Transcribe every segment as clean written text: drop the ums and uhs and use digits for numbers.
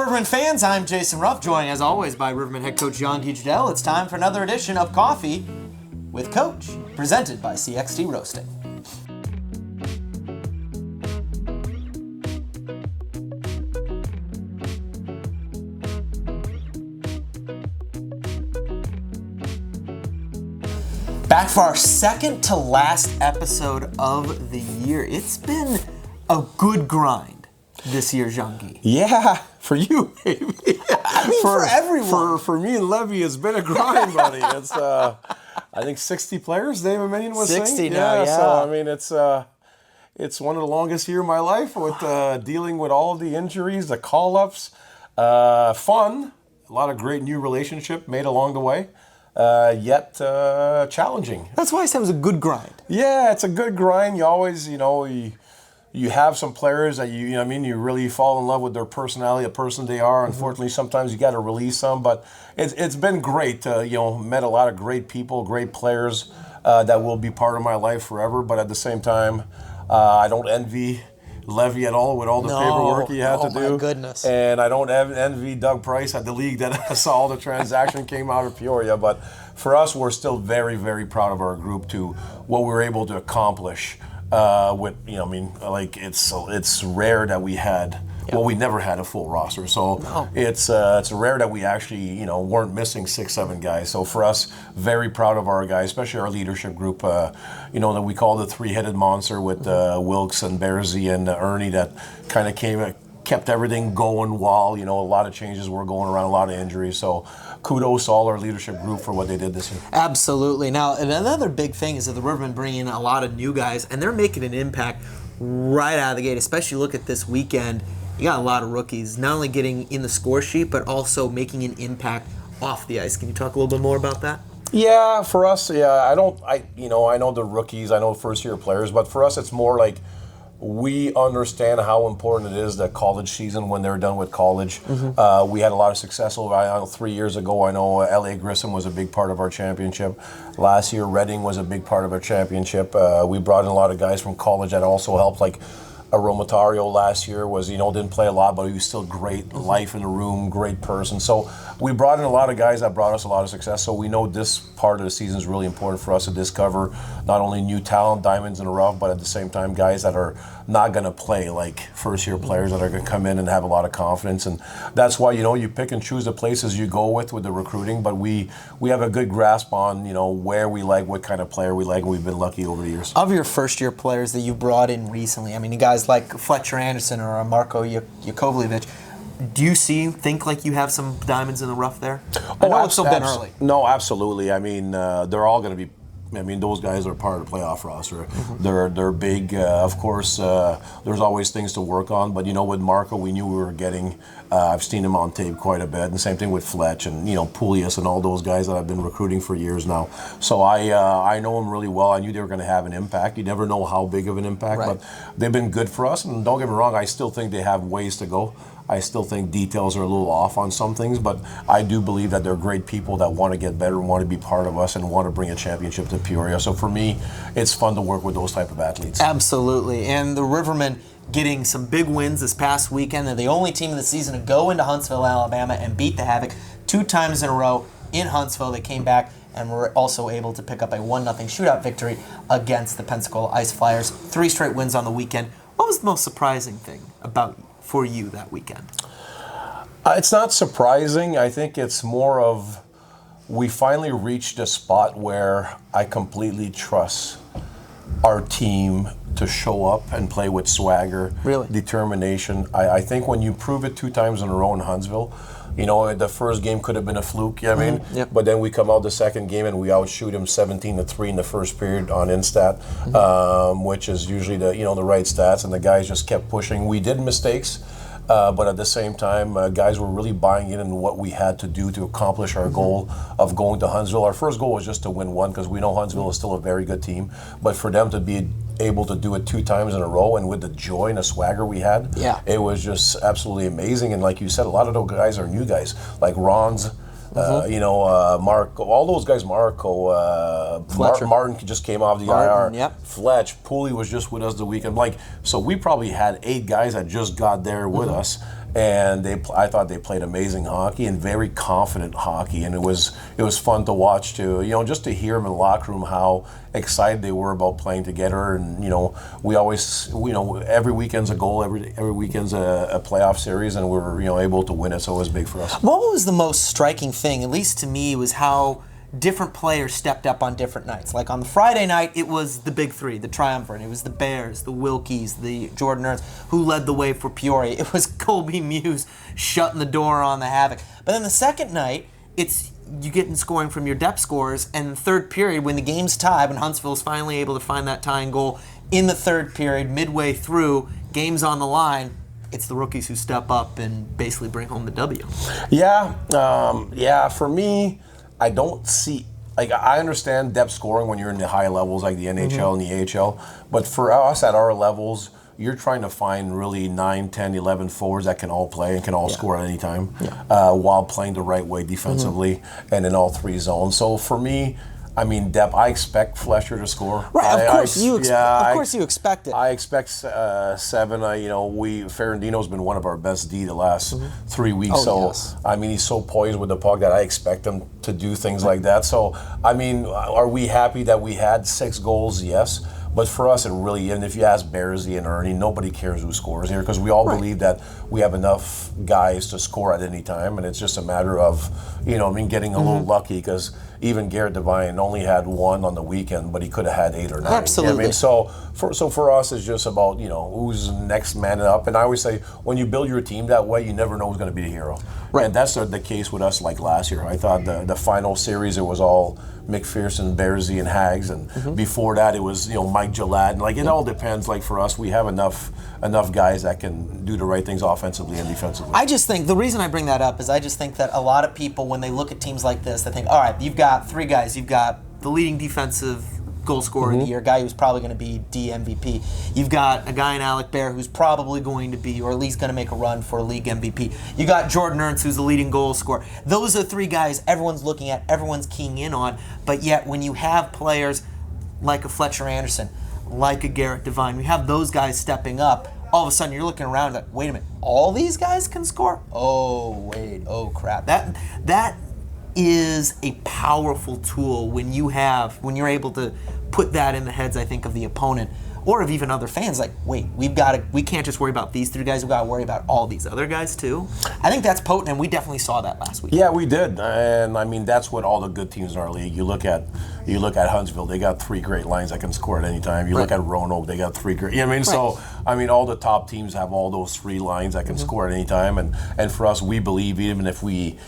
Riverman fans, I'm Jason Ruff, joined as always by Riverman head coach Jan Jadell. It's time for another edition of Coffee with Coach, presented by CXT Roasting. Back for our second to last episode of the year. It's been a good grind this year, Jean-Guy. Yeah, for you, baby. I mean, for everyone. For me and Levy, it's been a grind, buddy. It's, I think 60 players, Dave Eminion was 60 saying. now, yeah. So, I mean, it's one of the longest years of my life with dealing with all of the injuries, the call-ups. Fun, a lot of great new relationship made along the way. Yet challenging. That's why I said it was a good grind. Yeah, it's a good grind. You always, you have some players that you really fall in love with their personality, the person they are. Unfortunately, sometimes you got to release some, but it's been great. Met a lot of great people, great players that will be part of my life forever. But at the same time, I don't envy Levy at all with all the paperwork he had to do. Oh my goodness. And I don't envy Doug Price at the league that saw all the transaction came out of Peoria. But for us, we're still very, very proud of our group to what we were able to accomplish. It's rare that we had. Yep. Well, we never had a full roster, so it's rare that we actually weren't missing 6-7 guys. So for us, very proud of our guys, especially our leadership group. That we call the three-headed monster with Wilkes and Bearsy and Ernie that kind of kept everything going while a lot of changes were going around, a lot of injuries. So kudos to all our leadership group for what they did this year. Absolutely. Now, another big thing is that the Rivermen bring in a lot of new guys, and they're making an impact right out of the gate. Especially look at this weekend. You got a lot of rookies, not only getting in the score sheet, but also making an impact off the ice. Can you talk a little bit more about that? Yeah, for us, I know the rookies, I know first-year players, but for us, it's more like we understand how important it is the college season when they're done with college. We had a lot of success over 3 years ago. I know L.A. Grissom was a big part of our championship. Last year, Reading was a big part of our championship. We brought in a lot of guys from college that also helped, like Romatario last year didn't play a lot, but he was still great, life in the room, great person. So we brought in a lot of guys that brought us a lot of success. So we know this part of the season is really important for us to discover not only new talent, diamonds in the rough, but at the same time guys that are not going to play like first-year players that are going to come in and have a lot of confidence. And that's why, you pick and choose the places you go with the recruiting, but we have a good grasp on, where we like, what kind of player we like, and we've been lucky over the years. Of your first-year players that you brought in recently, I mean, you guys like Fletcher Anderson or Marko Yakovlevich, do you think like you have some diamonds in the rough there? I know it's still been early. No, absolutely. I mean, they're all going to be. Those guys are part of the playoff roster. They're big. Of course, there's always things to work on. But with Marko, we knew we were getting. I've seen him on tape quite a bit, and same thing with Fletch and Poulias and all those guys that I've been recruiting for years now. So I know them really well. I knew they were going to have an impact. You never know how big of an impact, right. But they've been good for us. And don't get me wrong, I still think they have ways to go. I still think details are a little off on some things, but I do believe that they're great people that want to get better and want to be part of us and want to bring a championship to Peoria. So for me, it's fun to work with those type of athletes. Absolutely. And the Rivermen getting some big wins this past weekend. They're the only team of the season to go into Huntsville, Alabama and beat the Havoc 2 times in a row in Huntsville. They came back and were also able to pick up a 1-0 shootout victory against the Pensacola Ice Flyers. 3 straight wins on the weekend. What was the most surprising thing for you that weekend? It's not surprising. I think it's more of we finally reached a spot where I completely trust our team to show up and play with swagger, determination. I think when you prove it 2 times in a row in Huntsville, the first game could have been a fluke, Yep. But then we come out the second game and we outshoot him 17-3 in the first period on Instat, which is usually the right stats, and the guys just kept pushing. We did mistakes, but at the same time, guys were really buying in what we had to do to accomplish our goal of going to Huntsville. Our first goal was just to win one because we know Huntsville is still a very good team, but for them to be able to do it 2 times in a row and with the joy and the swagger we had, it was just absolutely amazing. And like you said, a lot of those guys are new guys, like Ron's, Marko, all those guys, Marko, Martin just came off the IR. Yep. Fletch, Pooley was just with us the weekend. So we probably had 8 guys that just got there with us. and I thought they played amazing hockey and very confident hockey, and it was fun to watch too. Just to hear them in the locker room how excited they were about playing together, and we always every weekend's a goal, every weekend's a playoff series, and we're able to win it, so it was big for us. What was the most striking thing, at least to me, was how different players stepped up on different nights. Like on the Friday night, it was the big three, the triumvirate. It was the Bears, the Wilkies, the Jordan Ernst, who led the way for Peoria. It was Colby Muse shutting the door on the Havoc. But then the second night, it's you getting scoring from your depth scores, and the third period, when the game's tied, when Huntsville's finally able to find that tying goal in the third period, midway through, game's on the line, it's the rookies who step up and basically bring home the W. Yeah, for me, I don't see, I understand depth scoring when you're in the high levels like the NHL and the AHL, but for us at our levels, you're trying to find really 9, 10, 11 forwards that can all play and can all score at any time while playing the right way defensively and in all three zones. So for me, depth. I expect Flesher to score. Right, of course you expect it. I expect 7. Ferrandino's been one of our best D the last 3 weeks. He's so poised with the puck that I expect him to do things like that. So, are we happy that we had 6 goals? Yes. But for us, it really, and if you ask Bearsy and Ernie, nobody cares who scores here because we all believe that we have enough guys to score at any time, and it's just a matter of, getting a little lucky because even Garrett Devine only had 1 on the weekend, but he could have had 8 or 9. Absolutely. So for us, it's just about who's next man up. And I always say when you build your team that way, you never know who's going to be the hero. Right. And that's the case with us like last year. I thought the final series it was all McPherson, Bearsy, and Hags, and before that it was Mike Gillette. And it all depends. Like for us, we have enough guys that can do the right things offensively and defensively. I just think the reason I bring that up is I just think that a lot of people, when they look at teams like this, they think, all right, you've got 3 guys. You've got the leading defensive goal scorer of the year, a guy who's probably going to be D-MVP. You've got a guy in Alec Bear who's probably going to be, or at least going to make a run for a league MVP. You got Jordan Ernst, who's the leading goal scorer. Those are 3 guys everyone's looking at, everyone's keying in on, but yet when you have players like a Fletcher Anderson, like a Garrett Devine, we have those guys stepping up, all of a sudden you're looking around like, wait a minute, all these guys can score? Oh crap. That is a powerful tool when you're able to put that in the heads, I think, of the opponent or of even other fans. Like, wait, we can't just worry about these 3 guys. We've got to worry about all these other guys too. I think that's potent, and we definitely saw that last week. Yeah, we did, and that's what all the good teams in our league. You look at Huntsville, they got 3 great lines that can score at any time. You look at Roanoke, they got 3 great. So all the top teams have all those 3 lines that can score at any time, and for us, we believe even if we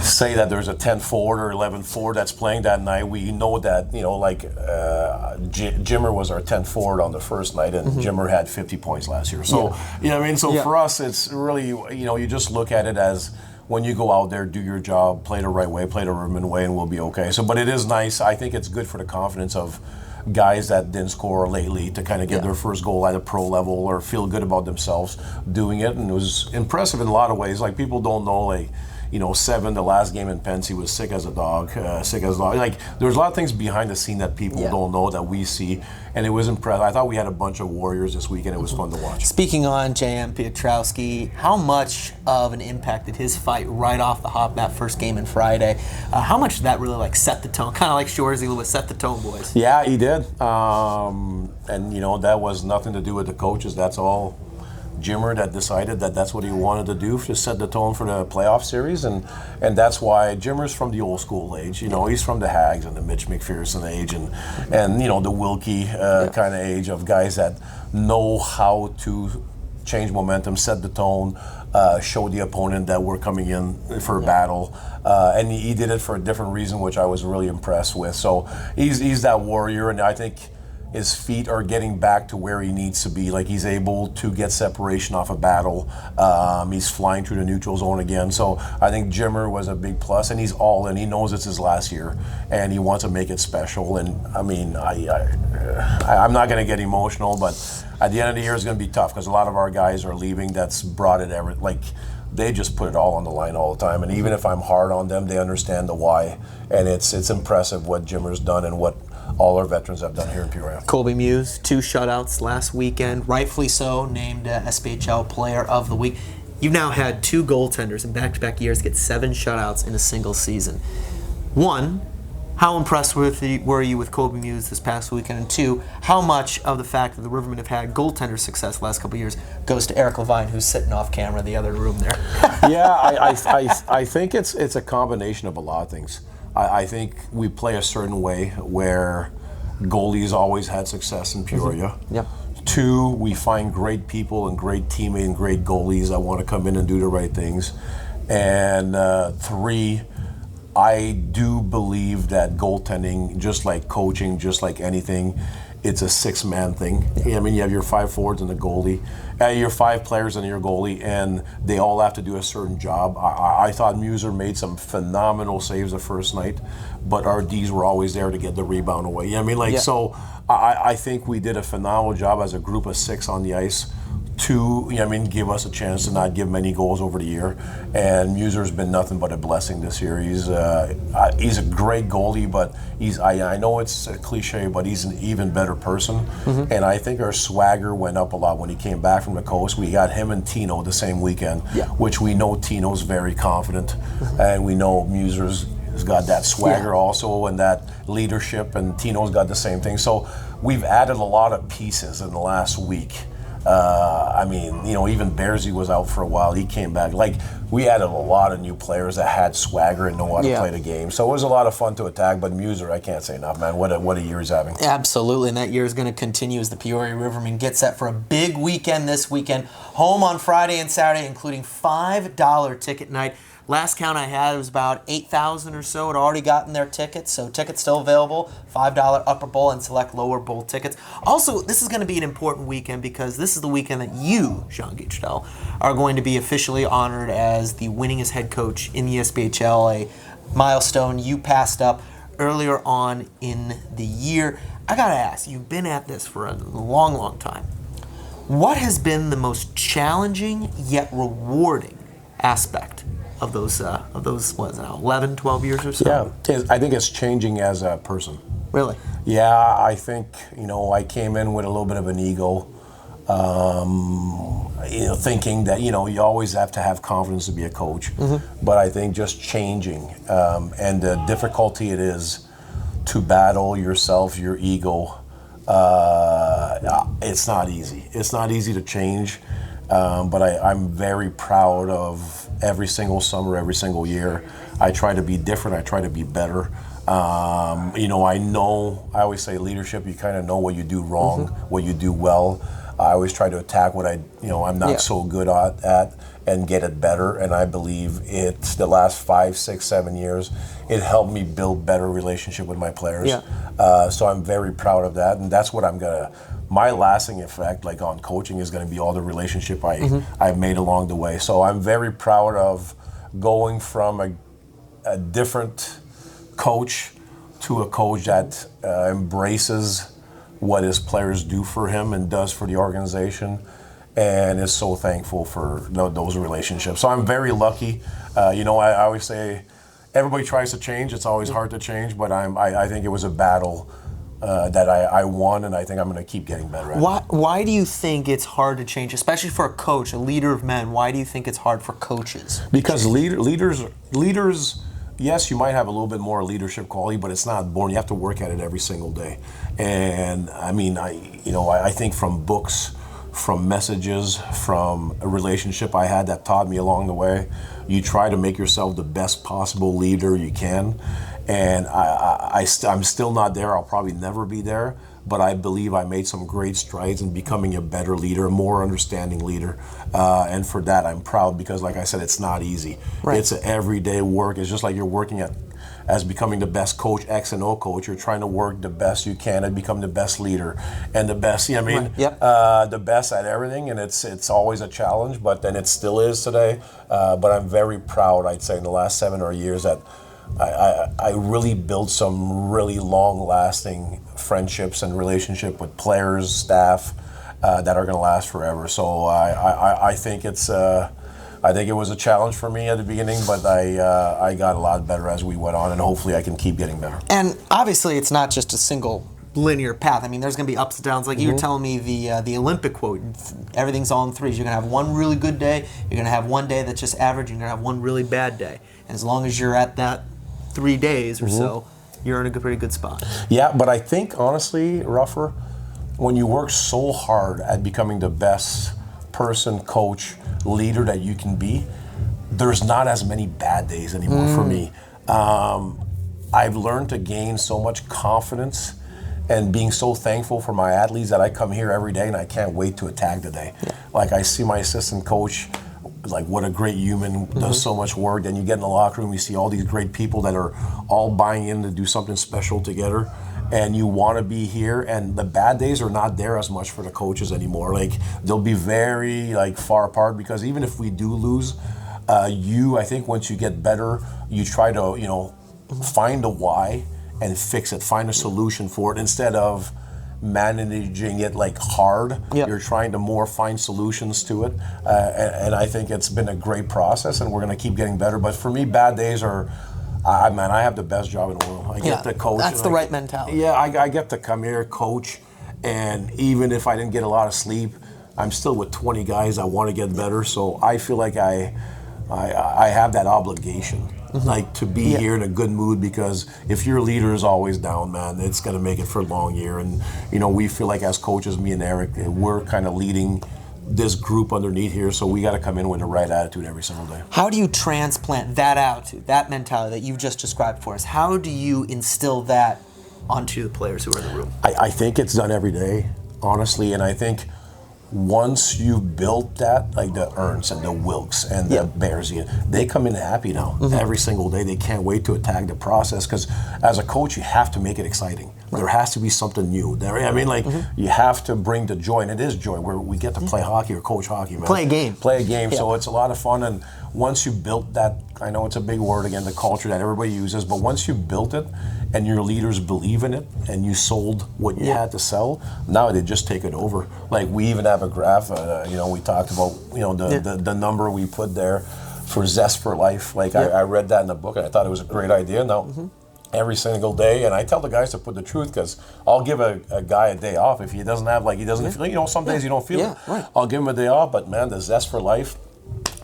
say that there's a 10 forward or 11 forward that's playing that night, we know that Jimmer was our 10 forward on the first night, and Jimmer had 50 points last year. So for us, it's really you just look at it as when you go out there, do your job, play the right way, play the Riverman way, and we'll be okay. So, but it is nice. I think it's good for the confidence of guys that didn't score lately to kind of get their first goal at a pro level or feel good about themselves doing it, and it was impressive in a lot of ways. Like people don't know, 7, the last game in Pence, he was sick as a dog. There's a lot of things behind the scene that people don't know that we see, and it was impressive. I thought we had a bunch of Warriors this week, and it was fun to watch. Speaking on J.M. Piotrowski, how much of an impact did his fight right off the hop that first game on Friday? How much did that really set the tone? Kind of like Shorzy was set the tone, boys. Yeah, he did. And that was nothing to do with the coaches. That's all Jimmer that decided that that's what he wanted to do to set the tone for the playoff series, and that's why Jimmer's from the old school age. He's from the Hags and the Mitch McPherson age, and the Wilkie kind of age of guys that know how to change momentum, set the tone, show the opponent that we're coming in for a battle, and he did it for a different reason, which I was really impressed with. So he's that warrior, and I think his feet are getting back to where he needs to be. Like he's able to get separation off a battle. He's flying through the neutral zone again. So I think Jimmer was a big plus, and he's all in. He knows it's his last year, and he wants to make it special. And I'm not going to get emotional, but at the end of the year, it's going to be tough because a lot of our guys are leaving. That's brought it they just put it all on the line all the time. And even if I'm hard on them, they understand the why. And it's impressive what Jimmer's done and what all our veterans have done here in Peoria. Colby Muse, 2 shutouts last weekend, rightfully so, named SPHL Player of the Week. You've now had 2 goaltenders in back-to-back years get 7 shutouts in a single season. 1, how impressed were you with Kobe Muse this past weekend? And 2, how much of the fact that the Rivermen have had goaltender success the last couple of years goes to Eric Levine, who's sitting off camera in the other room there? Yeah, I think it's a combination of a lot of things. I think we play a certain way where goalies always had success in Peoria. Mm-hmm. Yep. 2, we find great people and great teammates and great goalies that want to come in and do the right things. And 3, I do believe that goaltending, just like coaching, just like anything, it's a 6-man thing. I mean, you have your 5 forwards and the goalie, your 5 players and your goalie, and they all have to do a certain job. I thought Muser made some phenomenal saves the first night, but our Ds were always there to get the rebound away. I mean, so I think we did a phenomenal job as a group of 6 on the ice. 2, give us a chance to not give many goals over the year. And Muser's been nothing but a blessing this year. He's a great goalie, but I know it's a cliche, but he's an even better person. Mm-hmm. And I think our swagger went up a lot when he came back from the coast. We got him and Tino the same weekend, which we know Tino's very confident, mm-hmm. and we know Muser's has got that swagger also and that leadership, and Tino's got the same thing. So we've added a lot of pieces in the last week. Even Bearsy was out for a while. He came back. We added a lot of new players that had swagger and know how to play the game. So it was a lot of fun to attack. But Muser, I can't say enough, man. What a year he's having. Absolutely, and that year is going to continue as the Peoria Rivermen get set for a big weekend this weekend. Home on Friday and Saturday, including $5 ticket night. Last count I had, it was about 8,000 or so had already gotten their tickets, so tickets still available, $5 upper bowl and select lower bowl tickets. Also, this is going to be an important weekend because this is the weekend that you, Jean Guichtel, are going to be officially honored as the winningest head coach in the SPHL, a milestone you passed up earlier on in the year. I got to ask, you've been at this for a long, long time. What has been the most challenging yet rewarding aspect of those what is it now, 11, 12 years or so? Yeah, I think it's changing as a person. Really? Yeah, I think, I came in with a little bit of an ego, thinking that, you always have to have confidence to be a coach. Mm-hmm. But I think just changing and the difficulty it is to battle yourself, your ego, it's not easy. It's not easy to change. But I'm very proud of every single summer, every single year. I try to be different. I try to be better. I I always say leadership, you kind of know what you do wrong, mm-hmm. what you do well. I always try to attack what I'm not so good at and get it better. And I believe it's the last 5, 6, 7 years, it helped me build better relationship with my players. Yeah. So I'm very proud of that. And that's what my lasting effect on coaching is going to be all the relationship I've made along the way. So I'm very proud of going from a different coach to a coach that embraces what his players do for him and does for the organization, and is so thankful for those relationships. So I'm very lucky. I always say everybody tries to change. It's always hard to change, but I think it was a battle that I won, and I think I'm going to keep getting better at it. Why do you think it's hard to change, especially for a coach, a leader of men? Why do you think it's hard for coaches? Because leaders, yes, you might have a little bit more leadership quality, but it's not born. You have to work at it every single day. And I think from books, from messages, from a relationship I had that taught me along the way, you try to make yourself the best possible leader you can. And I'm still not there. I'll probably never be there. But I believe I made some great strides in becoming a better leader, a more understanding leader. And for that, I'm proud because, like I said, it's not easy. Right. It's an everyday work. It's just like you're working as becoming the best coach, X and O coach. You're trying to work the best you can and become the best leader and the best, the best at everything. And it's always a challenge, but then it still is today. But I'm very proud, I'd say, in the last 7 or 8 years that I really built some really long-lasting friendships and relationship with players, staff that are going to last forever. So I think I think it was a challenge for me at the beginning, but I got a lot better as we went on, and hopefully I can keep getting better. And obviously, it's not just a single linear path. I mean, there's going to be ups and downs. Like you were telling me the Olympic quote, everything's all in threes. You're going to have one really good day. You're going to have one day that's just average. You're going to have one really bad day. And as long as you're at that 3 days or so, you're in a pretty good spot. Yeah, but I think, honestly, Ruffer, when you work so hard at becoming the best person, coach, leader that you can be, there's not as many bad days anymore for me. I've learned to gain so much confidence and being so thankful for my athletes that I come here every day and I can't wait to attack the day. Yeah. Like I see my assistant coach, like what a great human, does so much work. Then you get in the locker room, you see all these great people that are all buying in to do something special together. And you want to be here, and the bad days are not there as much for the coaches anymore. Like they'll be very far apart, because even if we do lose, I think once you get better, you try to find a why and fix it, find a solution for it instead of managing it like hard. Yep. You're trying to more find solutions to it, and I think it's been a great process, and we're going to keep getting better. But for me, bad days are. I have the best job in the world. I get to coach. That's the right mentality. Yeah, I get to come here, coach, and even if I didn't get a lot of sleep, I'm still with 20 guys that want to get better. So I feel like I have that obligation, like to be here in a good mood, because if your leader is always down, man, it's going to make it for a long year. And we feel like as coaches, me and Eric, we're kind of leading this group underneath here, so we got to come in with the right attitude every single day. How do you transplant that attitude, that mentality that you've just described for us? How do you instill that onto the players who are in the room? I think it's done every day, honestly, and I think once you've built that, like the Ernsts and the Wilkes and the Bears, they come in happy now every single day. They can't wait to attack the process, because as a coach, you have to make it exciting. There has to be something new. You have to bring the joy, and it is joy, where we get to play hockey or coach hockey, man. Play a game. Yeah. So it's a lot of fun, and once you built that, I know it's a big word again, the culture that everybody uses, but once you built it and your leaders believe in it and you sold what you had to sell, now they just take it over. Like we even have a graph, we talked about, the number we put there for Zest for Life. Like I read that in the book and I thought it was a great idea. Now, every single day, and I tell the guys to put the truth, because I'll give a guy a day off if he doesn't have, he doesn't feel, some days you don't feel it. Right. I'll give him a day off, but man, the Zest for Life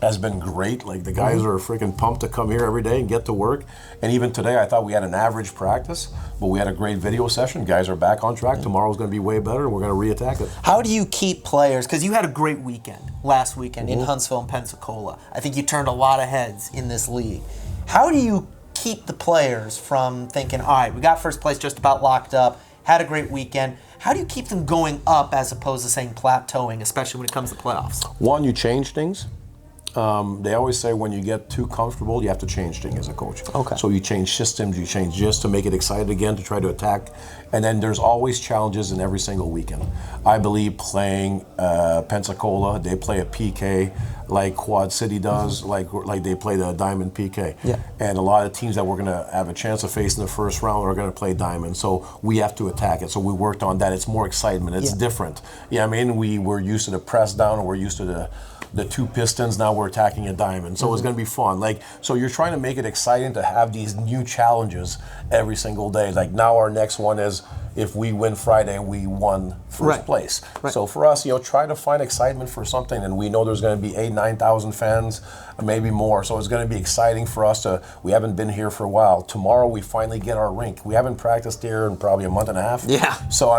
has been great. Like the guys are freaking pumped to come here every day and get to work. And even today, I thought we had an average practice, but we had a great video session. Guys are back on track. Tomorrow's going to be way better, and we're going to re-attack it. How do you keep players, because you had a great weekend last weekend in Huntsville and Pensacola. I think you turned a lot of heads in this league. How do you keep the players from thinking, all right, we got first place just about locked up, had a great weekend? How do you keep them going up as opposed to saying plateauing, especially when it comes to playoffs? One, you change things. They always say when you get too comfortable, you have to change things as a coach. Okay. So you change systems, you change just to make it excited again, to try to attack. And then there's always challenges in every single weekend. I believe playing Pensacola, they play a PK like Quad City does, like they play the Diamond PK. Yeah. And a lot of teams that we're going to have a chance of facing in the first round are going to play Diamond. So we have to attack it. So we worked on that. It's more excitement. It's different. We were used to the press down, and we're used to the two pistons. Now we're attacking a diamond, so it's going to be fun. So you're trying to make it exciting to have these new challenges every single day. Like now our next one is if we win Friday and we won first place. Right. So for us, try to find excitement for something, and we know there's going to be 8,000-9,000 fans, maybe more. So it's going to be exciting for us we haven't been here for a while. Tomorrow we finally get our rink. We haven't practiced here in probably a month and a half. Yeah. So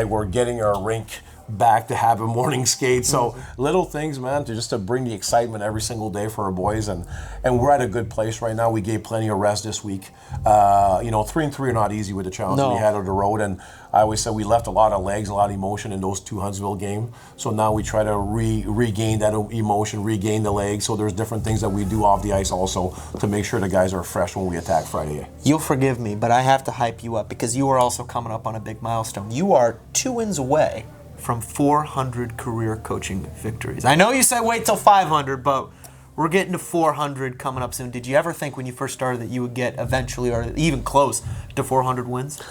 we're getting our rink back to have a morning skate. So little things, man, to bring the excitement every single day for our boys. And we're at a good place right now. We gave plenty of rest this week. 3-3 are not easy with the challenge we had on the road. And I always said we left a lot of legs, a lot of emotion in those two Huntsville games. So now we try to regain that emotion, regain the legs. So there's different things that we do off the ice also to make sure the guys are fresh when we attack Friday. You'll forgive me, but I have to hype you up because you are also coming up on a big milestone. You are 2 wins away from 400 career coaching victories. I know you said wait till 500, but we're getting to 400 coming up soon. Did you ever think when you first started that you would get eventually or even close to 400 wins?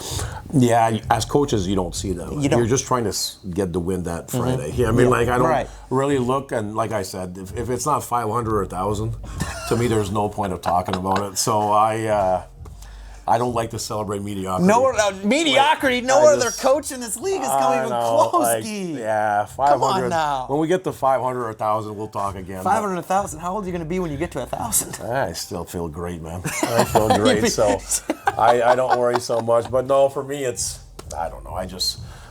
Yeah, as coaches, you don't see that. You're just trying to get the win that Friday. I don't really look, and like I said, if it's not 500 or 1,000, to me there's no point of talking about it. So I I don't like to celebrate mediocrity. Mediocrity. No other coach in this league is coming even close, Guy. Yeah, 500. Come on now. When we get to 500 or 1,000, we'll talk again. 500 or 1,000. How old are you going to be when you get to 1,000? I still feel great, man. I feel great, so I don't worry so much. But no, for me, I don't know.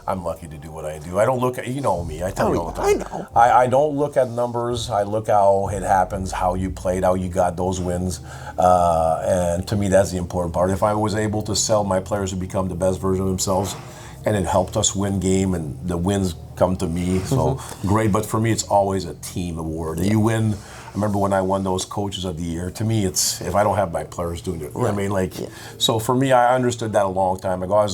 I'm lucky to do what I do. I don't look at, you know me, I tell you all the time. I know. I don't look at numbers. I look how it happens, how you played, how you got those wins. And to me, that's the important part. If I was able to sell my players to become the best version of themselves, and it helped us win game, and the wins come to me, so great. But for me, it's always a team award. And you win. I remember when I won those coaches of the year. To me, it's if I don't have my players doing it. You know what I mean? So for me, I understood that a long time ago.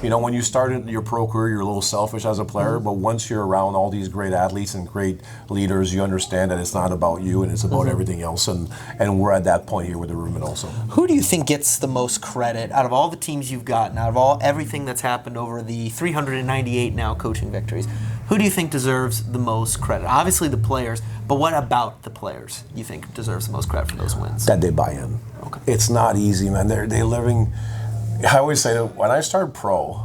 When you started your pro career, you're a little selfish as a player, but once you're around all these great athletes and great leaders, you understand that it's not about you and it's about everything else. And we're at that point here with the Rivermen also. Who do you think gets the most credit out of all the teams you've gotten, out of everything that's happened over the 398 now coaching victories? Who do you think deserves the most credit? Obviously the players, but what about the players you think deserves the most credit for those wins? That they buy in. Okay. It's not easy, man. They're living. I always say that when I started pro,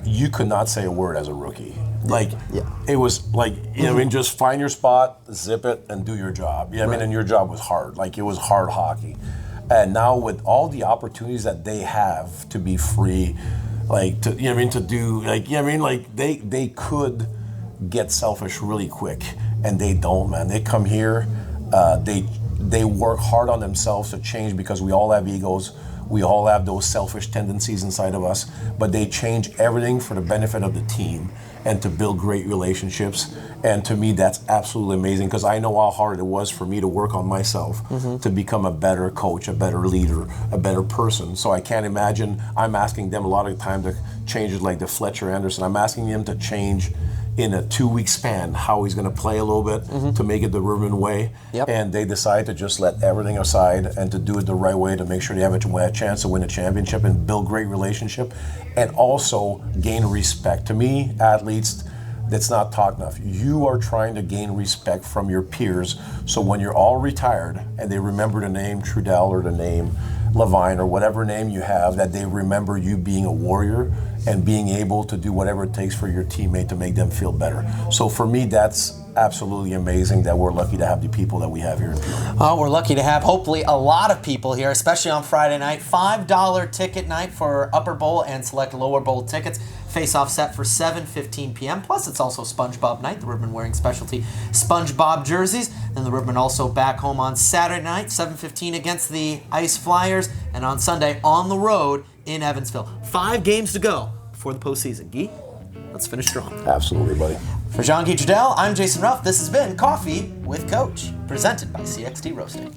you could not say a word as a rookie. It was like, you know what I mean, just find your spot, zip it, and do your job. You know what I mean? And your job was hard. It was hard hockey. And now with all the opportunities that they have to be free, they could get selfish really quick. And they don't, man. They come here, they work hard on themselves to change because we all have egos. We all have those selfish tendencies inside of us, but they change everything for the benefit of the team and to build great relationships. And to me, that's absolutely amazing because I know how hard it was for me to work on myself to become a better coach, a better leader, a better person. So I can't imagine, I'm asking them a lot of the time to change it like the Fletcher Anderson. I'm asking him to change in a 2-week span how he's going to play a little bit to make it the Riverman way. And they decide to just let everything aside and to do it the right way to make sure they have a chance to win a championship and build great relationship and also gain respect. To me, athletes, that's not talked enough. You are trying to gain respect from your peers, so when you're all retired and they remember the name Trudell or the name Levine or whatever name you have, that they remember you being a warrior and being able to do whatever it takes for your teammate to make them feel better. So for me, that's absolutely amazing that we're lucky to have the people that we have here in Peoria. Oh, we're lucky to have hopefully a lot of people here, especially on Friday night. $5 ticket night for Upper Bowl and select Lower Bowl tickets. Face-off set for 7:15 p.m. Plus, it's also SpongeBob night. The Rivermen wearing specialty SpongeBob jerseys. And the Rivermen also back home on Saturday night, 7:15 against the Ice Flyers. And on Sunday, on the road in Evansville. 5 games to go before the postseason. Guy, let's finish strong. Absolutely, buddy. For Jean-Guy Trudell, I'm Jason Ruff. This has been Coffee with Coach, presented by CXT Roasting.